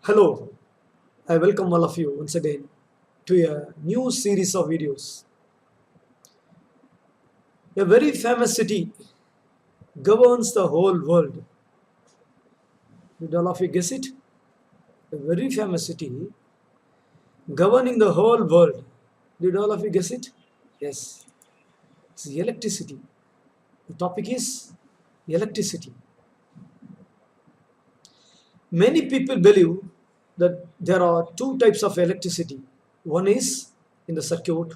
Hello, I welcome all of you once again to a new series of videos. A very famous city governs the whole world. Did all of you guess it? A very famous city governing the whole world. Did all of you guess it? Yes, it's electricity. The topic is electricity. Many people believe that there are two types of electricity. One is in the circuit,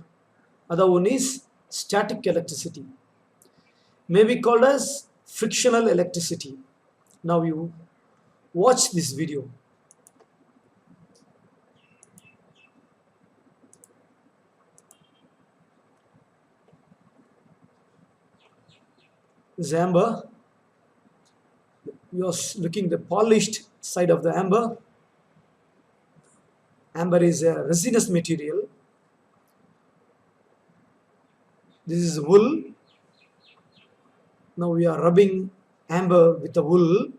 other one is static electricity, may be called as frictional electricity. Now you watch this video. This amber, you are looking the polished side of the amber. Amber is a resinous material. This is wool. Now we are rubbing amber with the wool.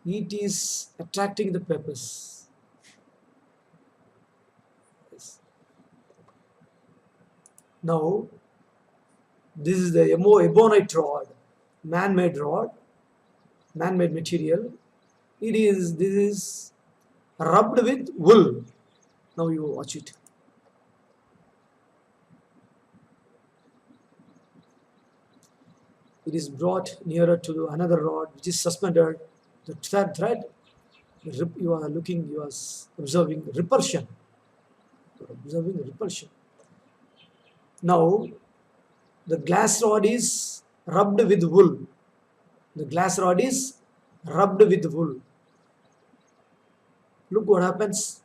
It is attracting the purpose. Yes. Now this is the ebonite rod, man-made rod, man-made material. This is rubbed with wool. Now you watch it. It is brought nearer to another rod which is suspended. The thread, you are observing repulsion. You are observing repulsion. Now the glass rod is rubbed with wool. The glass rod is rubbed with wool. Look what happens.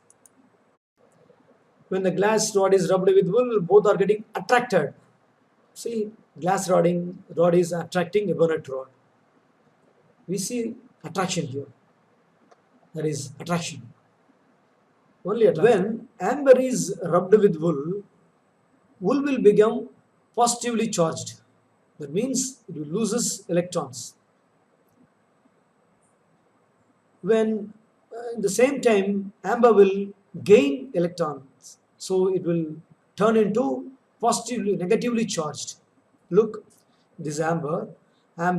When the glass rod is rubbed with wool, both are getting attracted. See, rod is attracting ebonite rod. We see attraction here. That is attraction. Only attraction. When amber is rubbed with wool, wool will become positively charged. That means it loses electrons. When at the same time amber will gain electrons, so it will turn into negatively charged. Look, this amber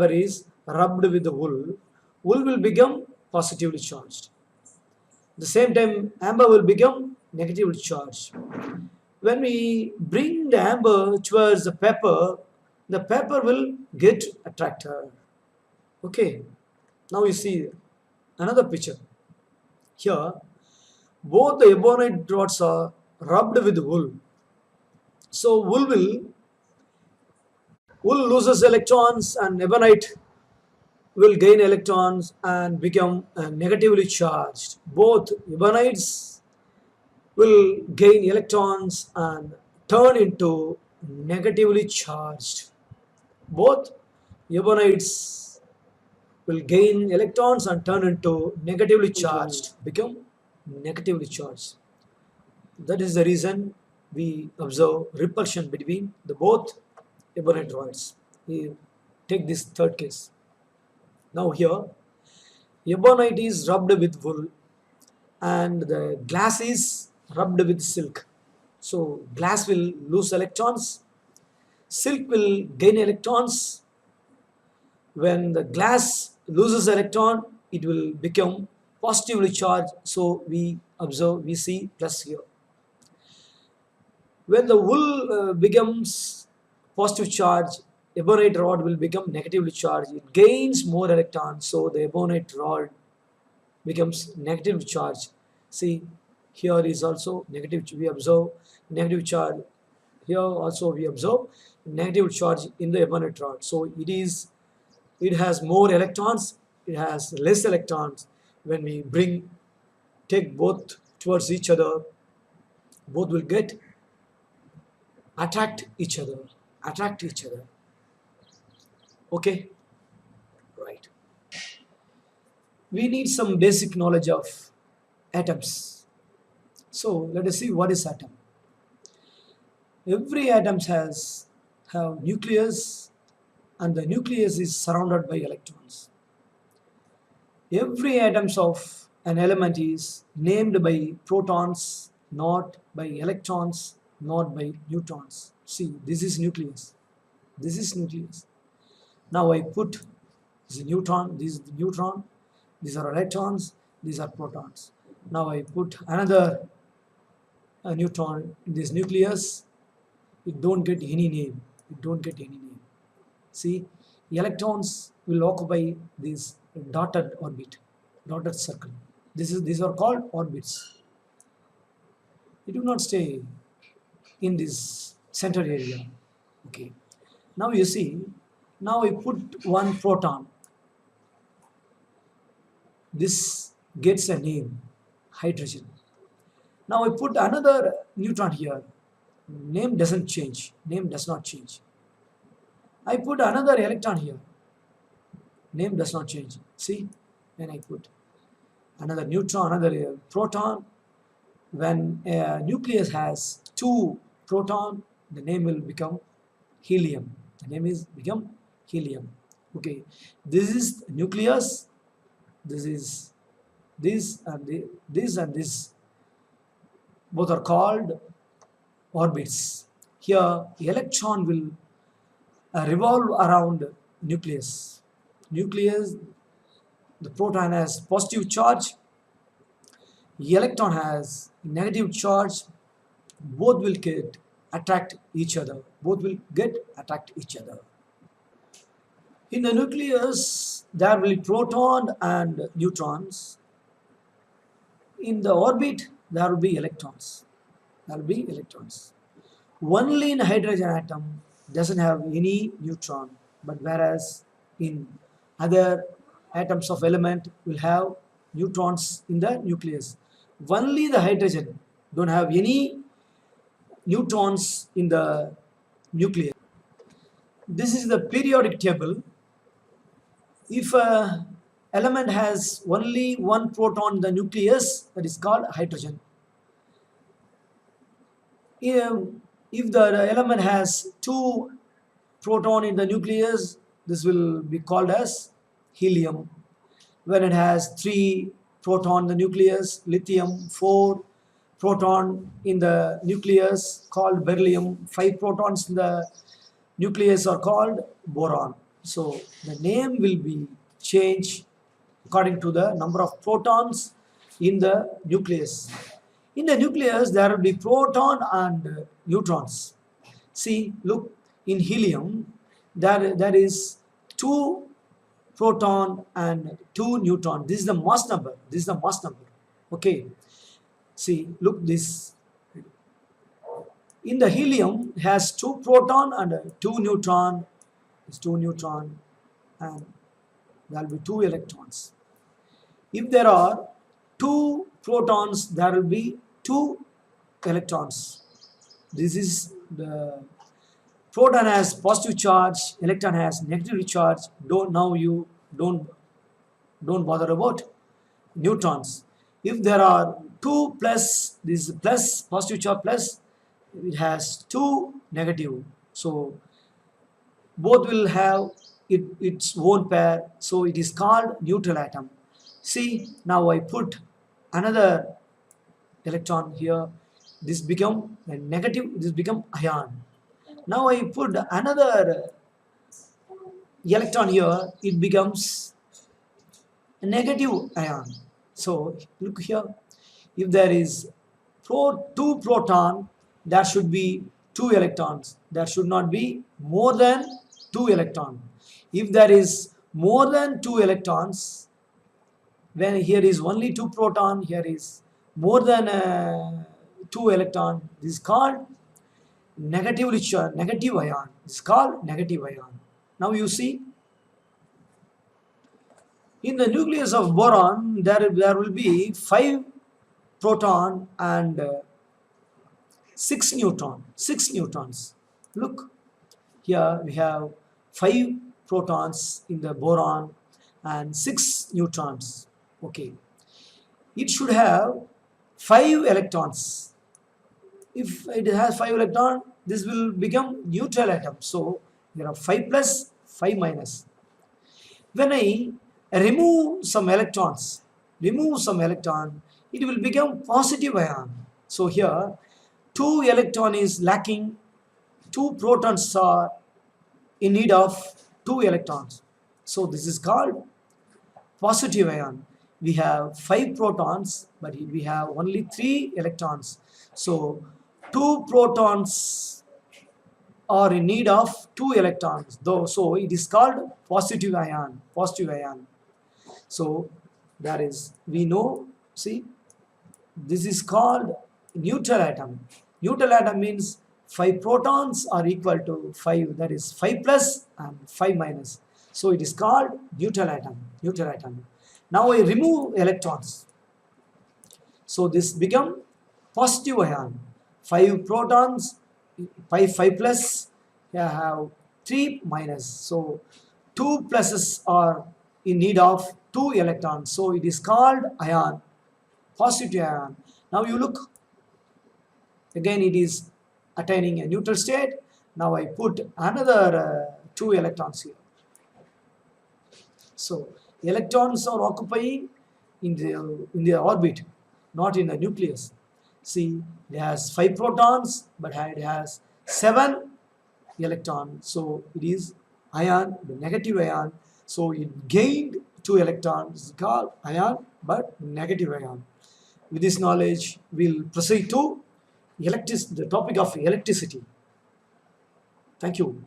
is rubbed with the wool. Wool will become positively charged. At the same time amber will become negatively charged. When we bring the amber towards the pepper will get attracted. Okay, now you see another picture. Here, both the ebonite rods are rubbed with wool. So wool loses electrons and ebonite will gain electrons and become negatively charged. Both ebonites will gain electrons and turn into negatively charged. Both ebonites will gain electrons and turn into negatively charged, become negatively charged. That is the reason we observe repulsion between the both ebonite rods. We take this third case. Now here, ebonite is rubbed with wool and the glass is rubbed with silk. So glass will lose electrons, silk will gain electrons. When the glass loses electron, it will become positively charged. So we see plus here. When the wool becomes positive charge, ebonite rod will become negatively charged. It gains more electrons, so the ebonite rod becomes negative charge. See, here is also negative. We observe negative charge. Here also we observe negative charge in the ebonite rod. So it has more electrons. It has less electrons. When we take both towards each other, both will get attract each other. Okay, right. We need some basic knowledge of atoms. So let us see what is atom. Every atom have nucleus, and the nucleus is surrounded by electrons. Every atoms of an element is named by protons, not by electrons, not by neutrons. See, this is nucleus. This is nucleus. Now I put this is neutron, this is the neutron, these are electrons, these are protons. Now I put another neutron in this nucleus. It don't get any name. It don't get any name. See, electrons will occupy this dotted orbit, dotted circle. These are called orbits. It will not stay in this center area. Okay. Now you see, now I put one proton. This gets a name, hydrogen. Now I put another neutron here. Name doesn't change. Name does not change. I put another electron here. Name does not change. See, when I put another neutron, another proton, when a nucleus has two proton, the name will become helium. The name is become helium. Okay, this is nucleus. This is this and this. Both are called orbits. Here, electron will revolve around nucleus. Nucleus, the proton has positive charge, electron has negative charge. Both will get attract each other. Both will get attract each other. In the nucleus, there will be proton and neutrons. In the orbit, there will be electrons. There will be electrons. Only in hydrogen atom doesn't have any neutron, but whereas in other atoms of element will have neutrons in the nucleus. Only the hydrogen don't have any neutrons in the nucleus. This is the periodic table. If a element has only one proton in the nucleus, that is called hydrogen. If the element has two proton in the nucleus, this will be called as helium. When it has three proton in the nucleus, lithium. Four proton in the nucleus called beryllium. Five protons in the nucleus are called boron. So the name will be changed according to the number of protons in the nucleus. In the nucleus, there will be proton and neutrons. See, look, in helium, there is two proton and two neutron. This is the mass number. This is the mass number. Okay. See, look this. In the helium, has two proton and two neutron. It's two neutron, and there will be two electrons. If there are two protons, there will be two electrons. This is the proton has positive charge, electron has negative charge. Now you don't bother about neutrons. If there are two plus, this is plus positive charge plus, it has two negative. So both will have its own pair. So it is called neutral atom. See, now I put another electron here. This become a negative. This become ion. Now I put another electron here. It becomes a negative ion. So look here. If there is two proton, there should be two electrons. There should not be more than two electrons. If there is more than two electrons, when here is only two proton, here is more than two electron, this is called negative ion. This is called negative ion. Now you see, in the nucleus of boron, there will be 5 proton and 6 neutron. 6 neutrons. Look, here we have 5 protons in the boron and 6 neutrons. Okay. It should have 5 electrons. If it has 5 electrons, this will become neutral atom. So there are 5 plus, 5 minus. When I remove some electrons, it will become positive ion. So here, 2 electron is lacking, 2 protons are in need of 2 electrons. So this is called positive ion. We have 5 protons, but we have only 3 electrons. So 2 protons are in need of 2 electrons, though. So it is called positive ion. So that is, we know, see, this is called neutral atom. Neutral atom means 5 protons are equal to 5, that is 5 plus and 5 minus. So it is called neutral atom. Now I remove electrons. So this become positive ion. 5 protons, 5 plus, I have 3 minus. So 2 pluses are in need of 2 electrons. So it is called ion, positive ion. Now you look, again it is attaining a neutral state. Now I put another 2 electrons here. So electrons are occupying in the orbit, not in the nucleus. See, it has 5 protons, but it has 7 electrons. So it is ion, the negative ion. So it gained 2 electrons, called ion, but negative ion. With this knowledge, we'll proceed to the topic of electricity. Thank you.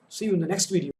See you in the next video.